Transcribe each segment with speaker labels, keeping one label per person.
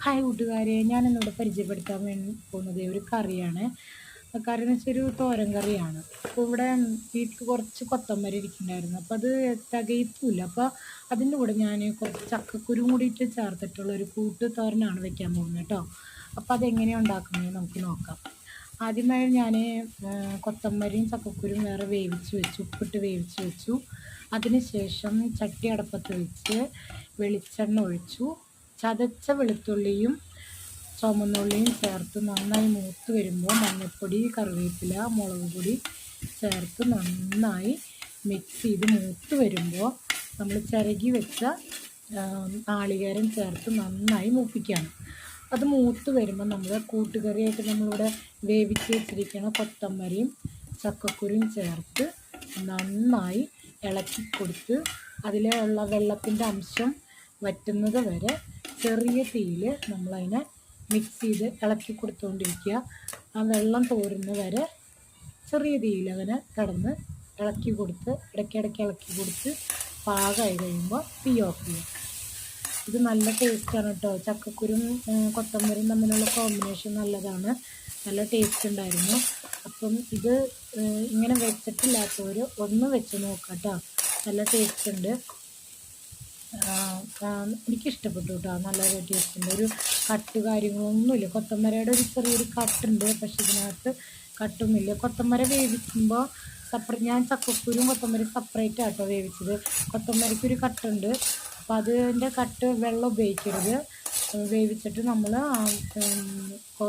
Speaker 1: Hi കൂട്ടുകാരെ, ഞാനിന്നിവിടെ പരിചയപ്പെടുത്താൻ വേണ്ടി പോകുന്നത് ഒരു കറിയാണ്. കറി എന്ന് വെച്ചാൽ ഒരു തോരൻ കറിയാണ്. അപ്പോൾ ഇവിടെ വീട്ടിൽ കുറച്ച് കൊത്തമര ഇരിക്കുന്നുണ്ടായിരുന്നു. അപ്പോൾ അത് തികയിപ്പില്ല. അപ്പോൾ അതിൻ്റെ കൂടെ ഞാൻ കുറച്ച് ചക്കക്കുരു കൂടിയിട്ട് ചേർത്തിട്ടുള്ള ഒരു കൂട്ട് തോരനാണ് വെക്കാൻ പോകുന്നത് കേട്ടോ. അപ്പോൾ അതെങ്ങനെയാണ് ഉണ്ടാക്കുന്നത് നമുക്ക് നോക്കാം. ആദ്യമായി ഞാൻ കൊത്തമരയും ചക്കക്കുരും വേറെ വേവിച്ച് വെച്ചു, ഉപ്പിട്ട് വേവിച്ച് വെച്ചു. അതിന് ശേഷം ചട്ടി അടപ്പത്ത് വെച്ച് വെളിച്ചെണ്ണ ഒഴിച്ചു. ചതച്ച വെളുത്തുള്ളിയും ചുവന്നുള്ളിയും ചേർത്ത് നന്നായി മൂത്ത് വരുമ്പോൾ മഞ്ഞൾപ്പൊടി, കറിവേപ്പില, മുളക് പൊടി ചേർത്ത് നന്നായി മിക്സ് ചെയ്ത് മൂത്ത് വരുമ്പോൾ നമ്മൾ ചിരകി വെച്ച നാളികേരം ചേർത്ത് നന്നായി മൂപ്പിക്കുകയാണ്. അത് മൂത്ത് വരുമ്പോൾ നമ്മൾ കൂട്ടുകറിയായിട്ട് നമ്മളിവിടെ വേവിച്ച് വെച്ചിരിക്കുന്ന കൊത്തമരയും ചക്കക്കുരും ചേർത്ത് നന്നായി ഇളക്കി കൊടുത്ത് അതിലുള്ള വെള്ളത്തിൻ്റെ അംശം വറ്റുന്നത് വരെ ചെറിയ തീയിൽ നമ്മളതിനെ മിക്സ് ചെയ്ത് ഇളക്കി കൊടുത്തുകൊണ്ടിരിക്കുക. ആ വെള്ളം തോരുന്ന വരെ ചെറിയ തീയിൽ അതിനെ കിടന്ന് ഇളക്കി കൊടുത്ത് ഇടയ്ക്കിടയ്ക്ക് ഇളക്കി കൊടുത്ത് പാകമായി കഴിയുമ്പോൾ തീ ഓഫ് ചെയ്യുക. ഇത് നല്ല ടേസ്റ്റാണ് കേട്ടോ. ചക്കക്കുരും കൊത്തമരയും തമ്മിലുള്ള കോമ്പിനേഷൻ നല്ലതാണ്, നല്ല ടേസ്റ്റ് ഉണ്ടായിരുന്നു. അപ്പം ഇത് ഇങ്ങനെ വെച്ചിട്ടില്ലാത്തവർ ഒന്ന് വെച്ച് നോക്കാം കേട്ടോ, നല്ല ടേസ്റ്റ് ഉണ്ട്. എനിക്കിഷ്ടപ്പെട്ടു കേട്ടോ, നല്ല ടേസ്റ്റ് ഉണ്ട്. ഒരു കട്ട് കാര്യങ്ങളൊന്നുമില്ല. കൊത്തമരയുടെ ഒരു ചെറിയൊരു കട്ടുണ്ട്, പക്ഷെ ഇതിനകത്ത് കട്ടൊന്നുമില്ല. കൊത്തമര വേവിക്കുമ്പോൾ ഞാൻ ചക്കക്കുരും കൊത്തമരയും സെപ്പറേറ്റ് ആട്ടോ വേവിച്ചത്. കൊത്തമരയ്ക്കൊരു കട്ടുണ്ട്, അപ്പോൾ അതിൻ്റെ കട്ട് വെള്ളം ഉപയോഗിക്കരുത്. വേവിച്ചിട്ട് നമ്മൾ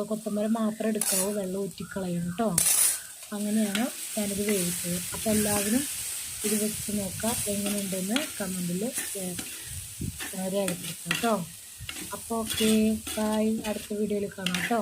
Speaker 1: കൊത്തമര മാത്രം എടുക്കാവൂ, വെള്ളം ഊറ്റിക്കളയണം കേട്ടോ. അങ്ങനെയാണ് ഞാനിത് വേവിച്ചത്. അപ്പോൾ എല്ലാവരും ഇത് വെച്ച് നോക്കാം, എങ്ങനെയുണ്ടെന്ന് കമൻറ്റിൽ രേഖപ്പെടുത്താം കേട്ടോ. അപ്പോൾ ഓക്കെ, ബൈ, അടുത്ത വീഡിയോയിൽ കാണാം കേട്ടോ.